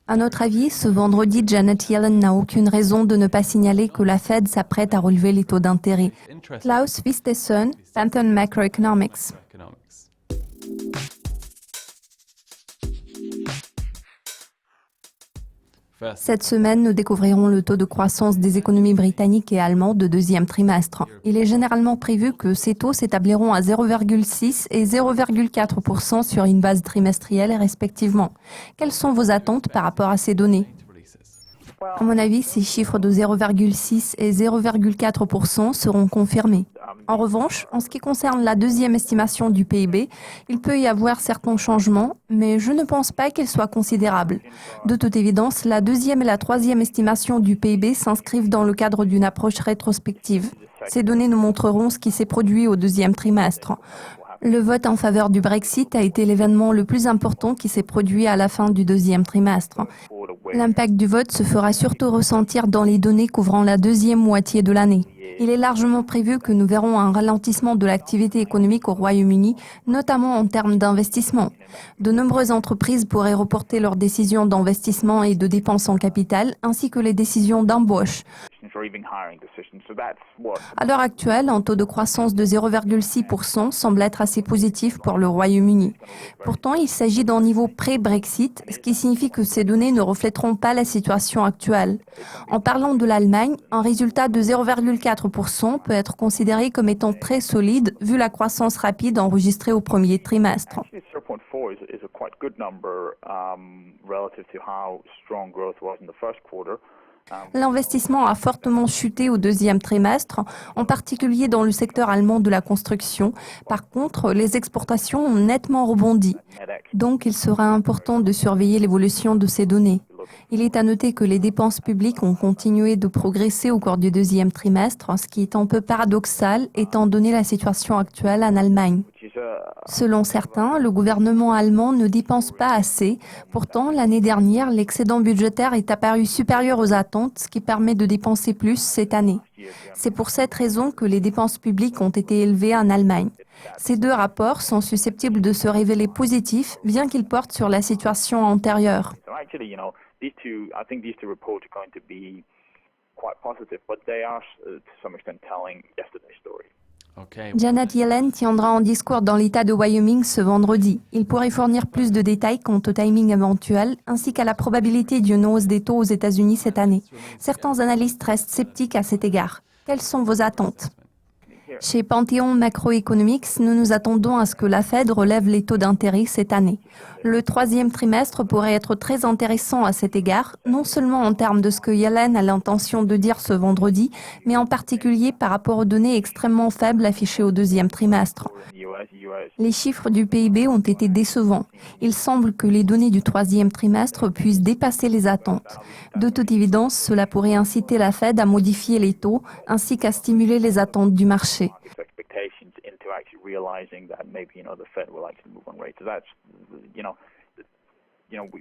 À notre avis, ce vendredi, Janet Yellen n'a aucune raison de ne pas signaler que la Fed s'apprête à relever les taux d'intérêt. Klaus Vistesen, Pantheon Macroeconomics. Cette semaine, nous découvrirons le taux de croissance des économies britanniques et allemandes de deuxième trimestre. Il est généralement prévu que ces taux s'établiront à 0,6 et 0,4% sur une base trimestrielle respectivement. Quelles sont vos attentes par rapport à ces données ? À mon avis, ces chiffres de 0,6 et 0,4% seront confirmés. En revanche, en ce qui concerne la deuxième estimation du PIB, il peut y avoir certains changements, mais je ne pense pas qu'ils soient considérables. De toute évidence, la deuxième et la troisième estimation du PIB s'inscrivent dans le cadre d'une approche rétrospective. Ces données nous montreront ce qui s'est produit au deuxième trimestre. Le vote en faveur du Brexit a été l'événement le plus important qui s'est produit à la fin du deuxième trimestre. L'impact du vote se fera surtout ressentir dans les données couvrant la deuxième moitié de l'année. Il est largement prévu que nous verrons un ralentissement de l'activité économique au Royaume-Uni, notamment en termes d'investissement. De nombreuses entreprises pourraient reporter leurs décisions d'investissement et de dépenses en capital, ainsi que les décisions d'embauche. À l'heure actuelle, un taux de croissance de 0,6% semble être assez positif pour le Royaume-Uni. Pourtant, il s'agit d'un niveau pré-Brexit, ce qui signifie que ces données ne reflèteront pas la situation actuelle. En parlant de l'Allemagne, un résultat de 0,4% peut être considéré comme étant très solide vu la croissance rapide enregistrée au premier trimestre. L'investissement a fortement chuté au deuxième trimestre, en particulier dans le secteur allemand de la construction. Par contre, les exportations ont nettement rebondi. Donc, il sera important de surveiller l'évolution de ces données. Il est à noter que les dépenses publiques ont continué de progresser au cours du deuxième trimestre, ce qui est un peu paradoxal étant donné la situation actuelle en Allemagne. Selon certains, le gouvernement allemand ne dépense pas assez. Pourtant, l'année dernière, l'excédent budgétaire est apparu supérieur aux attentes, ce qui permet de dépenser plus cette année. C'est pour cette raison que les dépenses publiques ont été élevées en Allemagne. Ces deux rapports sont susceptibles de se révéler positifs, bien qu'ils portent sur la situation antérieure. Janet Yellen tiendra un discours dans l'État de Wyoming ce vendredi. Il pourrait fournir plus de détails quant au timing éventuel, ainsi qu'à la probabilité d'une hausse des taux aux États-Unis cette année. Certains analystes restent sceptiques à cet égard. Quelles sont vos attentes ? Chez Pantheon Macroeconomics, nous nous attendons à ce que la Fed relève les taux d'intérêt cette année. Le troisième trimestre pourrait être très intéressant à cet égard, non seulement en termes de ce que Yellen a l'intention de dire ce vendredi, mais en particulier par rapport aux données extrêmement faibles affichées au deuxième trimestre. Les chiffres du PIB ont été décevants. Il semble que les données du troisième trimestre puissent dépasser les attentes. De toute évidence, cela pourrait inciter la Fed à modifier les taux, ainsi qu'à stimuler les attentes du marché.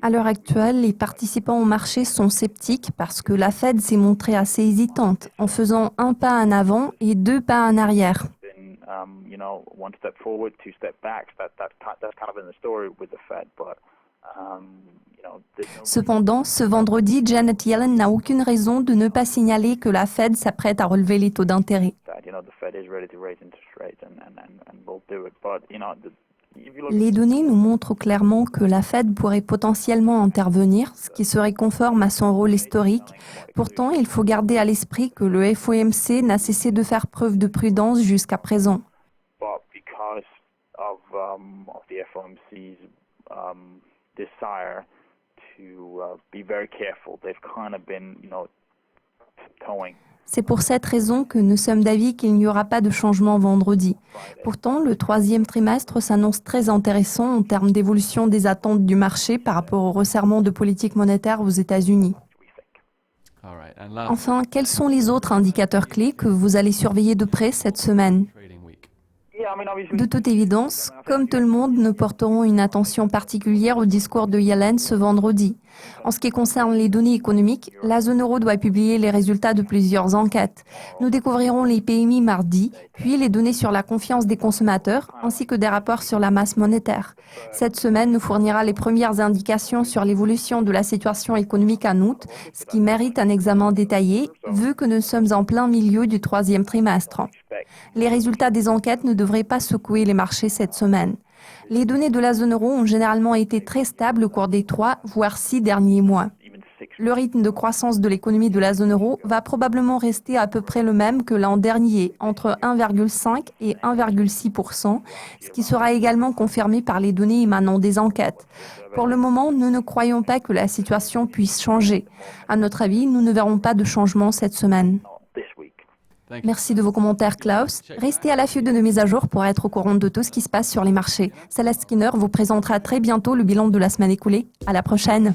À l'heure actuelle, les participants au marché sont sceptiques parce que la Fed s'est montrée assez hésitante, en faisant un pas en avant et deux pas en arrière. Cependant, ce vendredi, Janet Yellen n'a aucune raison de ne pas signaler que la Fed s'apprête à relever les taux d'intérêt. Les données nous montrent clairement que la Fed pourrait potentiellement intervenir, ce qui serait conforme à son rôle historique. Pourtant, il faut garder à l'esprit que le FOMC n'a cessé de faire preuve de prudence jusqu'à présent. C'est pour cette raison que nous sommes d'avis qu'il n'y aura pas de changement vendredi. Pourtant, le troisième trimestre s'annonce très intéressant en termes d'évolution des attentes du marché par rapport au resserrement de politique monétaire aux États-Unis. Enfin, quels sont les autres indicateurs clés que vous allez surveiller de près cette semaine ? De toute évidence, comme tout le monde, nous porterons une attention particulière au discours de Yellen ce vendredi. En ce qui concerne les données économiques, la zone euro doit publier les résultats de plusieurs enquêtes. Nous découvrirons les PMI mardi, puis les données sur la confiance des consommateurs, ainsi que des rapports sur la masse monétaire. Cette semaine nous fournira les premières indications sur l'évolution de la situation économique en août, ce qui mérite un examen détaillé, vu que nous sommes en plein milieu du troisième trimestre. Les résultats des enquêtes ne devraient pas secouer les marchés cette semaine. Les données de la zone euro ont généralement été très stables au cours des 3, voire 6 derniers mois. Le rythme de croissance de l'économie de la zone euro va probablement rester à peu près le même que l'an dernier, entre 1,5 et 1,6%, ce qui sera également confirmé par les données émanant des enquêtes. Pour le moment, nous ne croyons pas que la situation puisse changer. À notre avis, nous ne verrons pas de changement cette semaine. Merci de vos commentaires, Klaus. Restez à l'affût de nos mises à jour pour être au courant de tout ce qui se passe sur les marchés. Céleste Skinner vous présentera très bientôt le bilan de la semaine écoulée. À la prochaine.